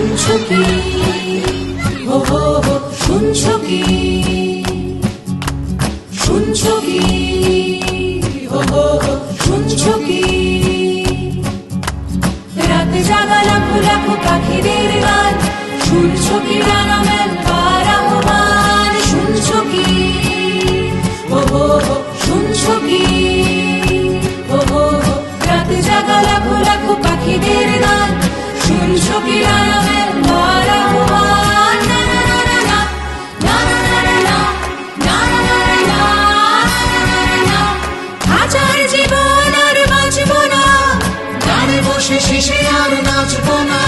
শুনছো কি, হো হো হো, শুনছো কি, শুনছো কি, হো হো হো, শুনছো কি? রাতে জাগা লাখো লাখো পাখিদের গান, শুনছো কি ডানা মেলবার আহ্বান? শুনছো কি, হো হো হো, শুনছো কি, হো হো হো, রাতে জাগা লাখো লাখো পাখিদের গান, শুনছো কি ডানা মেলবার আহ্বান? না না না না না না না না না না না না, হাজার জীবন আর বাঁচবো না, গানে বসে শেষে আর নাচবো না।